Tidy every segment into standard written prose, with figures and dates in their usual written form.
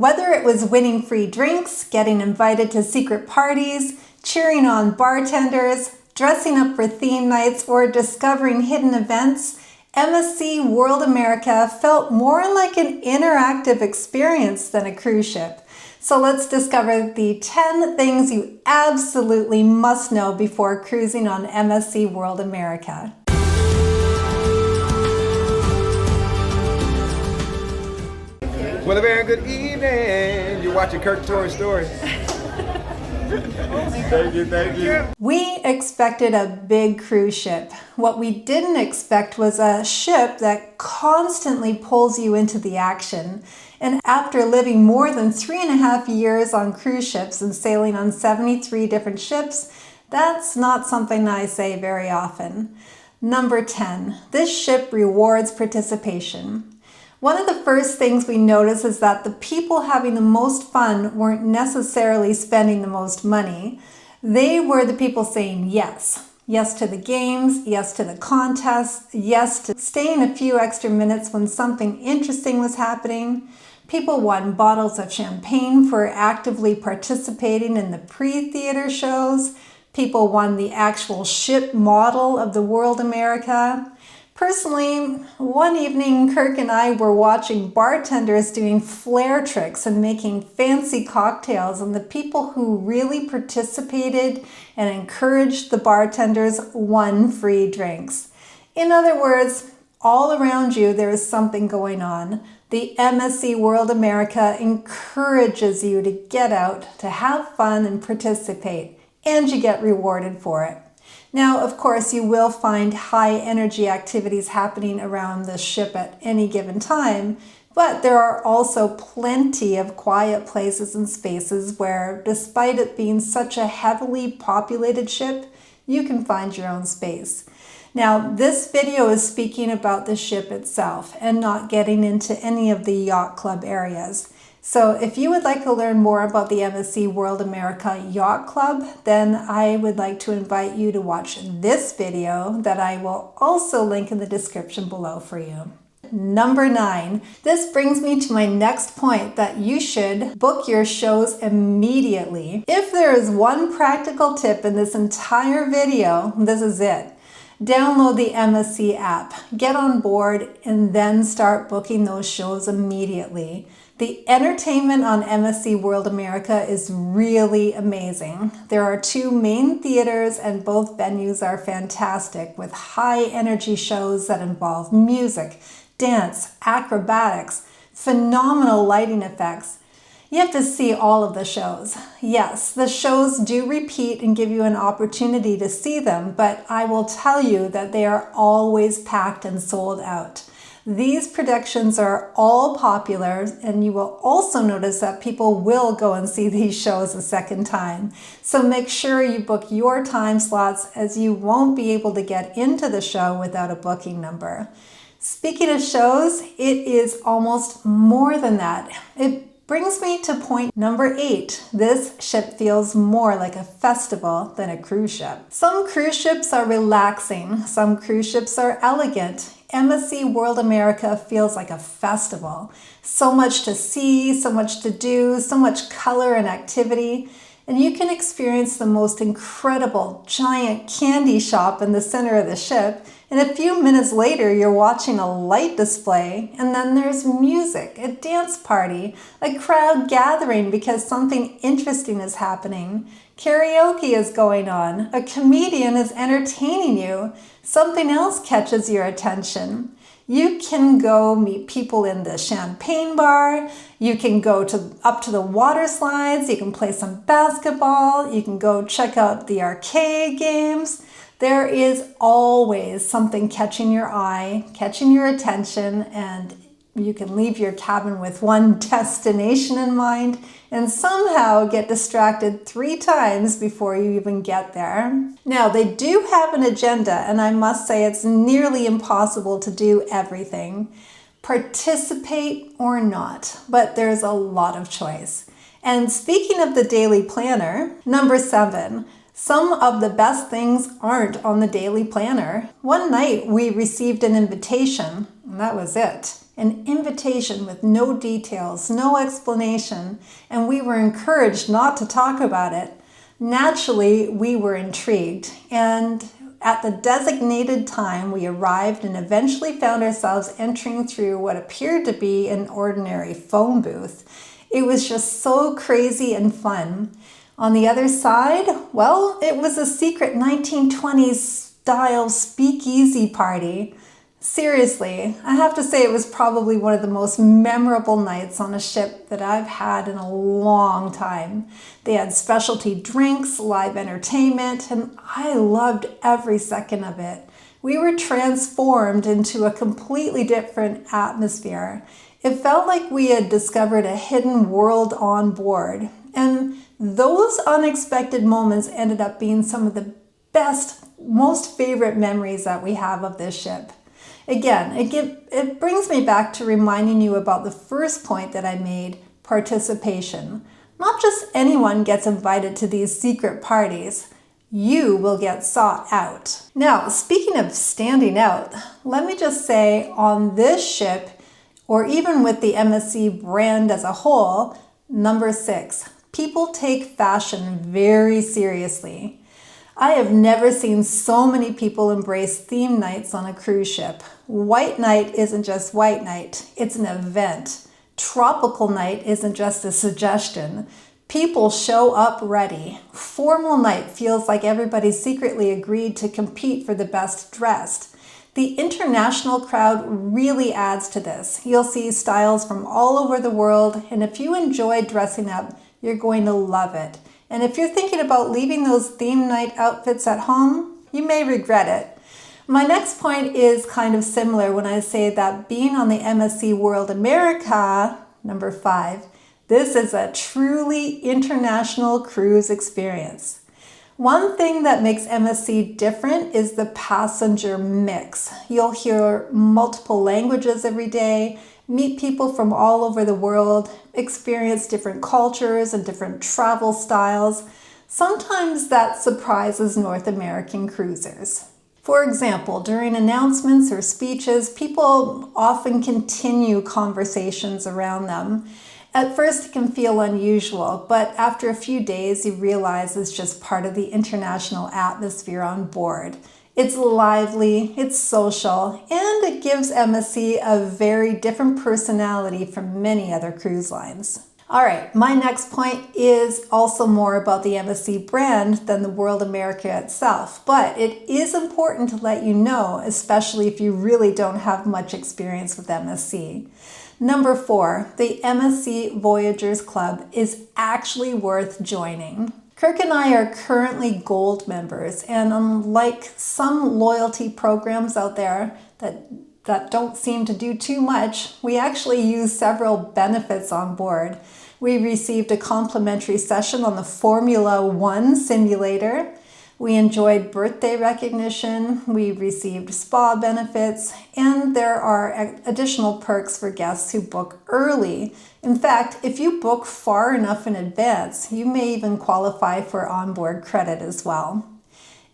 Whether it was winning free drinks, getting invited to secret parties, cheering on bartenders, dressing up for theme nights, or discovering hidden events, MSC World America felt more like an interactive experience than a cruise ship. So let's discover the 10 things you absolutely must know before cruising on MSC World America. Well, a very good evening. You're watching KirkToriStory. Thank you. We expected a big cruise ship. What we didn't expect was a ship that constantly pulls you into the action. And after living more than 3.5 years on cruise ships and sailing on 73 different ships, that's not something I say very often. Number 10, this ship rewards participation. One of the first things we notice is that the people having the most fun weren't necessarily spending the most money. They were the people saying yes. Yes to the games, yes to the contests, yes to staying a few extra minutes when something interesting was happening. People won bottles of champagne for actively participating in the pre-theater shows. People won the actual ship model of the World America. Personally, one evening, Kirk and I were watching bartenders doing flair tricks and making fancy cocktails, and the people who really participated and encouraged the bartenders won free drinks. In other words, all around you there is something going on. The MSC World America encourages you to get out, to have fun and participate, and you get rewarded for it. Now, of course, you will find high energy activities happening around the ship at any given time, but there are also plenty of quiet places and spaces where, despite it being such a heavily populated ship, you can find your own space. Now, this video is speaking about the ship itself and not getting into any of the yacht club areas. So if you would like to learn more about the MSC World America Yacht Club, then I would like to invite you to watch this video that I will also link in the description below for you. Number 9. This brings me to my next point, that you should book your shows immediately. If there is one practical tip in this entire video, this is it. Download the MSC app, get on board, and then start booking those shows immediately. The entertainment on MSC World America is really amazing. There are 2 main theaters and both venues are fantastic with high energy shows that involve music, dance, acrobatics, phenomenal lighting effects. You have to see all of the shows. Yes, the shows do repeat and give you an opportunity to see them, but I will tell you that they are always packed and sold out. These productions are all popular, and you will also notice that people will go and see these shows a second time. So make sure you book your time slots, as you won't be able to get into the show without a booking number. Speaking of shows, it is almost more than that. It brings me to point number 8. This ship feels more like a festival than a cruise ship. Some cruise ships are relaxing, some cruise ships are elegant. MSC World America feels like a festival. So much to see, so much to do, so much color and activity. And you can experience the most incredible giant candy shop in the center of the ship. And a few minutes later, you're watching a light display, and then there's music, a dance party, a crowd gathering because something interesting is happening. Karaoke is going on, a comedian is entertaining you, something else catches your attention. You can go meet people in the champagne bar, you can go up to the water slides, you can play some basketball, you can go check out the arcade games. There is always something catching your eye, catching your attention, and you can leave your cabin with one destination in mind and somehow get distracted 3 times before you even get there. Now, they do have an agenda, and I must say it's nearly impossible to do everything. Participate or not, but there's a lot of choice. And speaking of the daily planner, number 7, some of the best things aren't on the daily planner. One night we received an invitation, and that was it. an invitation with no details, no explanation, and we were encouraged not to talk about it. Naturally, we were intrigued, and at the designated time, we arrived and eventually found ourselves entering through what appeared to be an ordinary phone booth. It was just so crazy and fun. On the other side, well, it was a secret 1920s style speakeasy party. Seriously, I have to say it was probably one of the most memorable nights on a ship that I've had in a long time. They had specialty drinks, live entertainment, and I loved every second of it. We were transformed into a completely different atmosphere. It felt like we had discovered a hidden world on board, and those unexpected moments ended up being some of the best, most favorite memories that we have of this ship. Again, it brings me back to reminding you about the first point that I made, participation. Not just anyone gets invited to these secret parties. You will get sought out. Now, speaking of standing out, let me just say on this ship, or even with the MSC brand as a whole, number 6, people take fashion very seriously. I have never seen so many people embrace theme nights on a cruise ship. White night isn't just white night, it's an event. Tropical night isn't just a suggestion. People show up ready. Formal night feels like everybody secretly agreed to compete for the best dressed. The international crowd really adds to this. You'll see styles from all over the world, and if you enjoy dressing up, you're going to love it. And if you're thinking about leaving those theme night outfits at home, you may regret it. My next point is kind of similar when I say that being on the MSC World America, number 5, this is a truly international cruise experience. One thing that makes MSC different is the passenger mix. You'll hear multiple languages every day, meet people from all over the world, experience different cultures and different travel styles. Sometimes that surprises North American cruisers. For example, during announcements or speeches, people often continue conversations around them. At first it can feel unusual, but after a few days you realize it's just part of the international atmosphere on board. It's lively, it's social, and it gives MSC a very different personality from many other cruise lines. All right, my next point is also more about the MSC brand than the World America itself, but it is important to let you know, especially if you really don't have much experience with MSC. Number 4, the MSC Voyagers Club is actually worth joining. Kirk and I are currently gold members, and unlike some loyalty programs out there that don't seem to do too much, we actually use several benefits on board. We received a complimentary session on the Formula One simulator. We enjoyed birthday recognition, we received spa benefits, and there are additional perks for guests who book early. In fact, if you book far enough in advance, you may even qualify for onboard credit as well.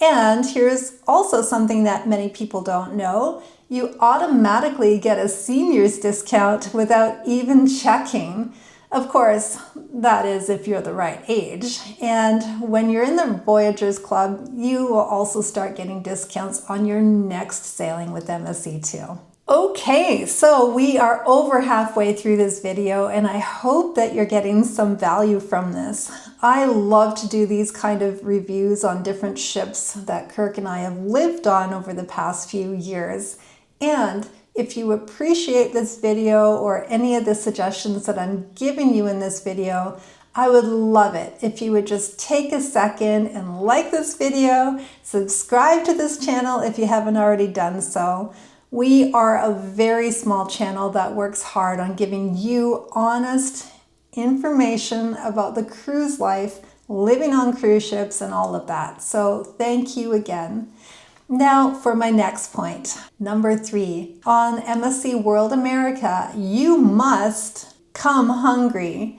And here's also something that many people don't know. You automatically get a seniors discount without even checking. Of course, that is if you're the right age. And when you're in the Voyagers Club, you will also start getting discounts on your next sailing with MSC too. Okay, so we are over halfway through this video, and I hope that you're getting some value from this. I love to do these kind of reviews on different ships that Kirk and I have lived on over the past few years. And if you appreciate this video or any of the suggestions that I'm giving you in this video, I would love it if you would just take a second and like this video, subscribe to this channel if you haven't already done so. We are a very small channel that works hard on giving you honest information about the cruise life, living on cruise ships, and all of that. So thank you again. Now for my next point, number 3. On MSC World America, you must come hungry.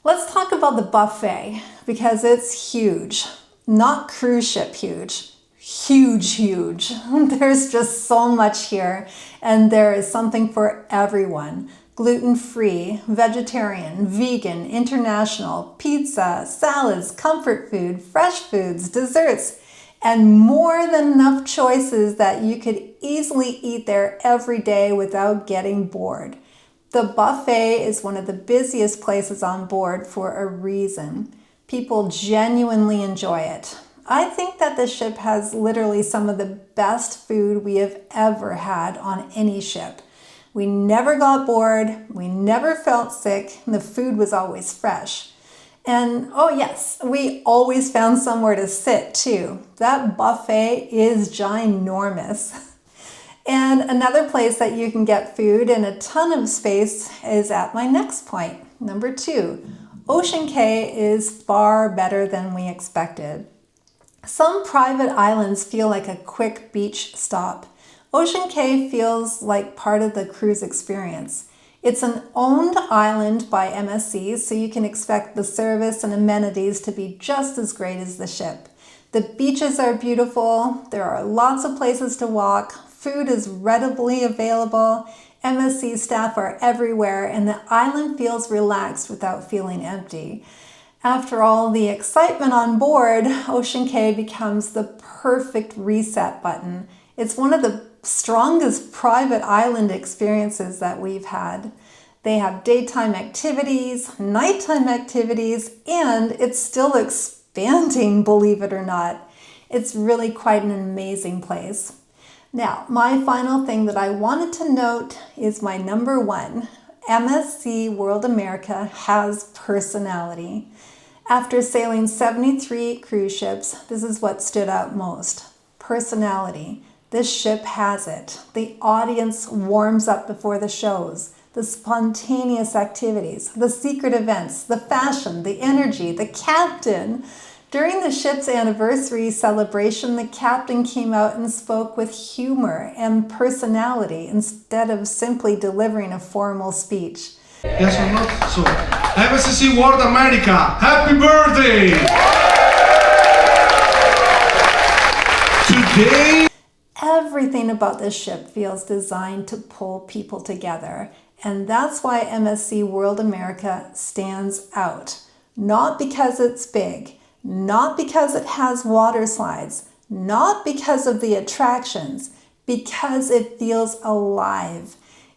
Let's talk about the buffet because it's huge. Not cruise ship huge. huge, huge. There's just so much here, and there is something for everyone. Gluten-free, vegetarian, vegan, international, pizza, salads, comfort food, fresh foods, desserts, and more than enough choices that you could easily eat there every day without getting bored. The buffet is one of the busiest places on board for a reason. People genuinely enjoy it. I think that the ship has literally some of the best food we have ever had on any ship. We never got bored, we never felt sick, and the food was always fresh. And oh yes, we always found somewhere to sit too. That buffet is ginormous. And another place that you can get food and a ton of space is at my next point, number 2. Ocean Cay is far better than we expected. Some private islands feel like a quick beach stop. Ocean Cay feels like part of the cruise experience. It's an owned island by MSC, so you can expect the service and amenities to be just as great as the ship. The beaches are beautiful, there are lots of places to walk, food is readily available, MSC staff are everywhere, and the island feels relaxed without feeling empty. After all the excitement on board, Ocean Cay becomes the perfect reset button. It's one of the strongest private island experiences that we've had. They have daytime activities, nighttime activities, and it's still expanding, believe it or not. It's really quite an amazing place. Now, my final thing that I wanted to note is my number 1. MSC World America has personality. After sailing 73 cruise ships, this is what stood out most. Personality. This ship has it. The audience warms up before the shows, the spontaneous activities, the secret events, the fashion, the energy, the captain. During the ship's anniversary celebration, the captain came out and spoke with humor and personality instead of simply delivering a formal speech. Yes or not? So, MSC World America, happy birthday! Today, everything about this ship feels designed to pull people together, and that's why MSC World America stands out. Not because it's big, not because it has water slides, not because of the attractions, because it feels alive.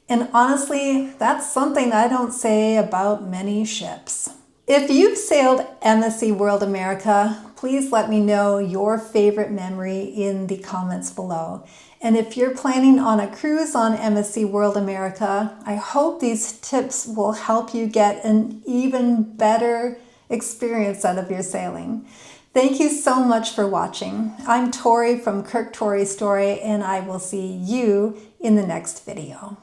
And honestly, that's something I don't say about many ships. If you've sailed MSC World America, please let me know your favorite memory in the comments below. And if you're planning on a cruise on MSC World America, I hope these tips will help you get an even better experience out of your sailing. Thank you so much for watching. I'm Tori from KirkToriStory, and I will see you in the next video.